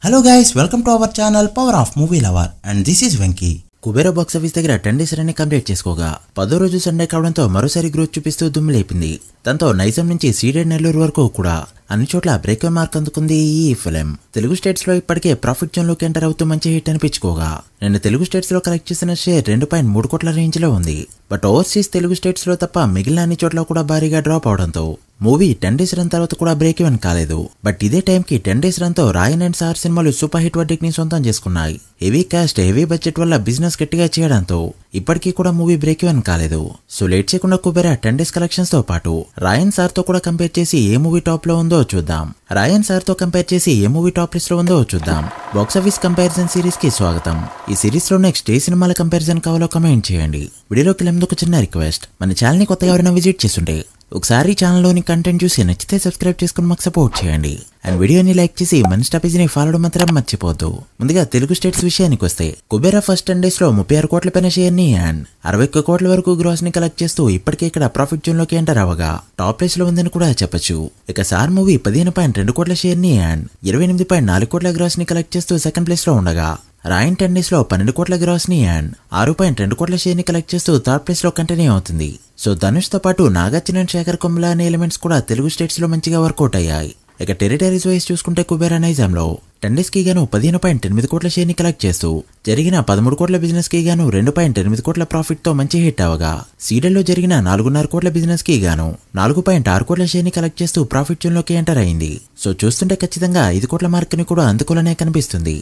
Hello guys, welcome to our channel Power of Movie Lover and this is Venki. Kubera box office దగ్గర 10 days run complete చేసుకోగా 10వ రోజు Sunday కావడంతో మరోసారి growth చూపిస్తూ దుమ్ము లేపింది. దాంతో నైజాం నుంచి సీడెడ్ నెల్లూరు వరకు కూడా అన్ని చోట్ల బ్రేక్ మార్క్ అందుకుంది ఈ ఫిల్మ్. తెలుగు స్టేట్స్ లో ఇప్పటికే ప్రాఫిట్ జోన్ లోకి ఎంటర్ అవుతూ మంచి హిట్ అనిపించుకోగా నిన్న తెలుగు స్టేట్స్ లో కలెక్ట్ చేసిన షేర్ 2.3 కోట్ల రేంజ్ లో ఉంది. బట్ ఓవర్సీస్ తెలుగు స్టేట్స్ లో తప్ప మిగిలిన అన్ని చోట్ల కూడా భారీగా డ్రాప్ అవడంతో మూవీ 10 డేస్ రన్ తర్వాత కూడా బ్రేక్ ఈవెన్ కాలేదు. బట్ ఇదే టైంకి 10 డేస్ రన్ తో రాయన్ అండ్ సార్ సినిమాలు సూపర్ హిట్ వర్డిక్ ని సొంతం చేసుకున్నాయి. హెవీ కాస్ట్ హెవీ బడ్జెట్ వల్ల బిజినెస్ గట్టిగా చేయడంతో ఇప్పటికీ కూడా మూవీ బ్రేక్ ఈవెన్ కాలేదు. సో లేట్ చేయకుండా కుబేరా 10 డేస్ కలెక్షన్స్ తో పాటు రాయన్ సార్ తో కూడా కంపేర్ చేసి ఏ మూవీ టాప్ లో ఉందో చూద్దాం. రాయన్ సార్ తో కంపేర్ చేసి ఏ మూవీ టాప్ లిస్ట్ లో ఉందో చూద్దాం. బాక్స్ ఆఫీస్ కంపారిజన్ సిరీస్ కి స్వాగతం. ఈ సిరీస్ లో నెక్స్ట్ ఏ సినిమాల కంపారిజన్ కావాలో కమెంట్ చేయండి. వీడియోలోకి వెళ్ళేందుకు చిన్న రిక్వెస్ట్, మన ఛానల్ ని కొత్తగా ఎవరైనా విజిట్ చేస్తుంటే ఒకసారి ఛానల్లోని కంటెంట్ చూసి నచ్చితే సబ్స్క్రైబ్ చేసుకుని మాకు సపోర్ట్ చేయండి. అండ్ వీడియోని లైక్ చేసి మన ఇన్స్టా పేజీని ఫాలో మాత్రం మర్చిపోద్దు. ముందుగా తెలుగు స్టేట్స్ విషయానికి వస్తే కుబేరా ఫస్ట్ 10 డేస్ లో 36 కోట్ల పైన షేర్ ని అండ్ 61 కోట్ల వరకు గ్రాస్ ని కలెక్ట్ చేస్తూ ఇప్పటికే ఇక్కడ ప్రాఫిట్ జోన్ లోకి ఎంటర్ అవగా టాప్ ప్లేస్ లో ఉందని కూడా చెప్పొచ్చు. ఇక సార్ మూవీ 15.2 కోట్ల షేర్ ని అండ్ 28.4 కోట్ల గ్రాస్ ని కలెక్ట్ చేస్తూ సెకండ్ ప్లేస్ లో ఉండగా రాయన్ 10 డేస్ లో 12 కోట్ల గ్రాస్ ని అండ్ 6.2 కోట్ల షేర్ ని కలెక్ట్ చేస్తూ థర్డ్ ప్లేస్ లో కంటిన్యూ అవుతుంది. సో ధనుష్ తో పాటు నాగార్జున అండ్ శేఖర్ కొమ్లా అనే ఎలిమెంట్స్ కూడా తెలుగు స్టేట్స్ లో మంచిగా వర్కౌట్ అయ్యాయి. ఇక టెరిటరీస్ వైజ్ చూసుకుంటే కుబేరా నైజాంలో 10 డేస్ కి గాను 15.8 కోట్ల షేర్ ని కలెక్ట్ చేస్తూ జరిగిన 13 కోట్ల బిజినెస్ కి గాను 2.8 కోట్ల ప్రాఫిట్ తో మంచి హిట్ అవగా సీడెల్ లో జరిగిన 4.5 కోట్ల బిజినెస్ కి గాను 4.6 కోట్ల షేర్ ని కలెక్ట్ చేస్తూ ప్రాఫిట్ జోన్ లోకి ఎంటర్ అయింది. సో చూస్తుంటే ఖచ్చితంగా 5 కోట్ల మార్క్ ని కూడా అందుకోలేనే కనిపిస్తుంది.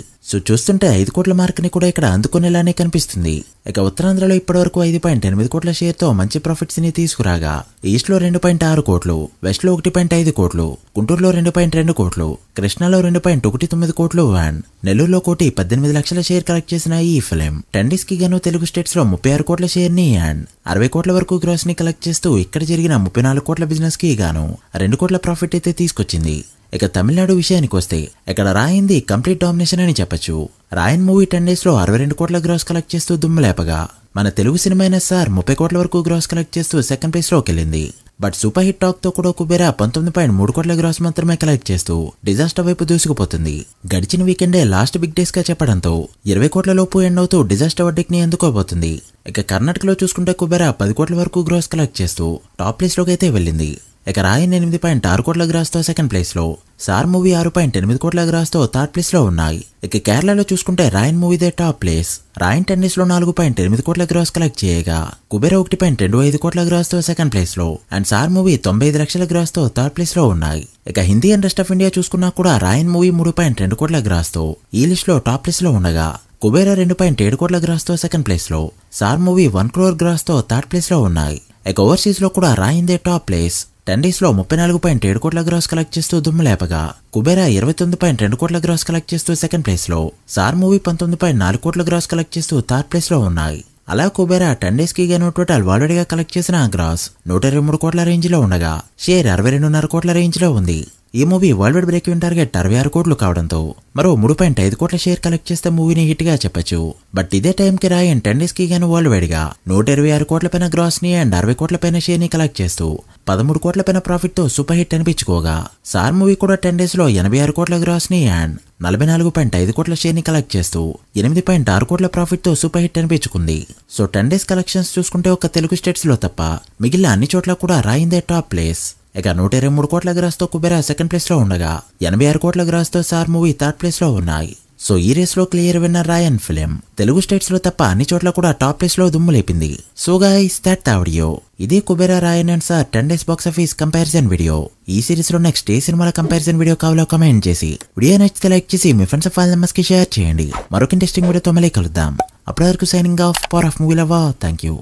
ఇక్కడ అందుకునేలానే కనిపిస్తుంది. ఇక ఉత్తరాంధ్రలో ఇప్పటివరకు 5.8 కోట్ల షేర్ తో మంచి ప్రాఫిట్స్ ని తీసుకురాగా ఈస్ట్ లో 2.6 కోట్లు, వెస్ట్ లో 1.5 కోట్లు, గుంటూరులో 2.2 కోట్లు, కృష్ణాలో 2.19 కోట్లు అండ్ నెల్లూరులో 18 లక్షల షేర్ కలెక్ట్ చేసిన ఈ ఫిల్మ్ 10 డేస్ కి గాను తెలుగు స్టేట్స్ లో 36 కోట్ల షేర్ ని అండ్ 60 కోట్ల వరకు గ్రాస్ ని కలెక్ట్ చేస్తూ ఇక్కడ జరిగిన 34 కోట్ల బిజినెస్ కి గాను 2 కోట్ల ప్రాఫిట్ అయితే తీసుకొచ్చింది. ఇక తమిళనాడు విషయానికి వస్తే ఇక్కడ రాయన్ది కంప్లీట్ డామినేషన్ అని చెప్పొచ్చు. రాయన్ మూవీ 10 డేస్ లో 62 కోట్ల గ్రాస్ కలెక్ట్ చేస్తూ దుమ్ము లేపగా మన తెలుగు సినిమా అయిన సార్ 30 కోట్ల వరకు గ్రాస్ కలెక్ట్ చేస్తూ సెకండ్ ప్లేస్ లోకి వెళ్ళింది. బట్ సూపర్ హిట్ టాక్ తో కూడా కుబేరా 19.3 కోట్ల గ్రాస్ మాత్రమే కలెక్ట్ చేస్తూ డిజాస్టర్ వైపు దూసుకుపోతుంది. గడిచిన వీకెండే లాస్ట్ బిగ్ డేస్ గా చెప్పడంతో 20 కోట్ల లోపు ఎండ్ అవుతూ డిజాస్టర్ వర్డిక్ ని అందుకోబోతుంది. ఇక కర్ణాటకలో చూసుకుంటే కుబేరా 10 కోట్ల వరకు గ్రాస్ కలెక్ట్ చేస్తూ టాప్ ప్లేస్ లోకి అయితే వెళ్ళింది. ఇక రాయన్ 8.6 కోట్ల గ్రాస్ తో సెకండ్ ప్లేస్ లో, సార్ మూవీ 6.8 కోట్ల గ్రాస్ తో థర్డ్ ప్లేస్ లో ఉన్నాయి. ఇక కేరళలో చూసుకుంటే రాయన్ మూవీదే టాప్ ప్లేస్. రాయన్ 10 డేస్ లో 4.8 కోట్ల గ్రాస్ కలెక్ట్ చేయగా కుబేరా 1.25 కోట్ల గ్రాస్ తో సెకండ్ ప్లేస్ లో అండ్ సార్ మూవీ 95 లక్షల గ్రాస్ తో థర్డ్ ప్లేస్ లో ఉన్నాయి. ఇక Hindi and rest of India చూసుకున్నా కూడా రాయన్ మూవీ 3.2 కోట్ల గ్రాస్ తో ఈ లిస్ట్ లో టాప్ ప్లేస్ లో ఉండగా కుబేరా 2.7 కోట్ల గ్రాస్ తో సెకండ్ ప్లేస్ లో, సార్ మూవీ 1 crore గ్రాస్ తో థర్డ్ ప్లేస్ లో ఉన్నాయి. ఇక ఓవర్సీస్ లో కూడా రాయన్ దే టాప్ ప్లేస్. 10 డేస్ లో 34.7 కోట్ల గ్రాస్ కలెక్ట్ చేస్తూ దుమ్ము లేపగా కుబేరా 29.2 కోట్ల గ్రాస్ కలెక్ట్ చేస్తూ సెకండ్ ప్లేస్ లో, సార్ మూవీ 19.4 కోట్ల గ్రాస్ కలెక్ట్ చేస్తూ థర్డ్ ప్లేస్ లో ఉన్నాయి. అలా కుబేరా 10 డేస్ కి గాను టోటల్ వరల్డ్ గా కలెక్ట్ చేసిన గ్రాస్ 123 కోట్ల రేంజ్ లో ఉండగా షేర్ 62.5 కోట్ల రేంజ్ లో ఉంది. ఈ movie world wide break even target 66 కోట్లు కావడంతో మరో 3.5 కోట్ల షేర్ కలెక్ట్ చేస్తే మూవీని హిట్ గా చెప్పొచ్చు. బట్ ఇదే టైం కి రాయన్ 10 డేస్ కి గాను వరల్డ్ వైడ్ గా 126 కోట్ల పైన గ్రాస్ ని అండ్ 60 కోట్ల పైన షేర్ ని కలెక్ట్ చేస్తూ 13 కోట్ల పైన ప్రాఫిట్ తో సూపర్ హిట్ అనిపించుకోగా సార్ మూవీ కూడా 10 డేస్ లో 86 కోట్ల గ్రాస్ ని అండ్ 44.5 కోట్ల షేర్ ని కలెక్ట్ చేస్తూ 8.6 కోట్ల ప్రాఫిట్ తో సూపర్ హిట్ అనిపించుకుంది. సో 10 డేస్ కలెక్షన్స్ చూసుకుంటే ఒక తెలుగు స్టేట్స్ లో తప్ప మిగిలిన అన్ని చోట్ల కూడా రాయన్ దే టాప్ ప్లేస్. ఇక 123 కోట్ల గ్రాస్ తో కుబేరా సెకండ్ ప్లేస్ లో ఉండగా 86 కోట్ల గ్రాస్ తో సార్ మూవీ థర్డ్ ప్లేస్ లో ఉన్నాయి. సో ఈ రేస్ లో క్లియర్ విన్నర్ రాయన్ ఫిలిం. తెలుగు స్టేట్స్ లో తప్ప అన్ని చోట్ల కూడా టాప్ ప్లేస్ లో దుమ్ము లేపింది. So guys that the video. ఇది Kubera Raayan and Sir 10 days box office comparison video. ఈ సిరీస్ లో నెక్స్ట్ ఏ సినిమాల కంపారిజన్ వీడియో కావాలో కమెంట్ చేసి వీడియో నచ్చితే లైక్ చేసి మీ ఫ్రెండ్స్ ఫైల్ మెంబర్స్ కి షేర్ చేయండి. మరొక ఇంట్రెస్టింగ్ వీడియోతో మళ్ళీ కలుద్దాం. అప్పటి వరకు signing off, power of movie lover. Thank you.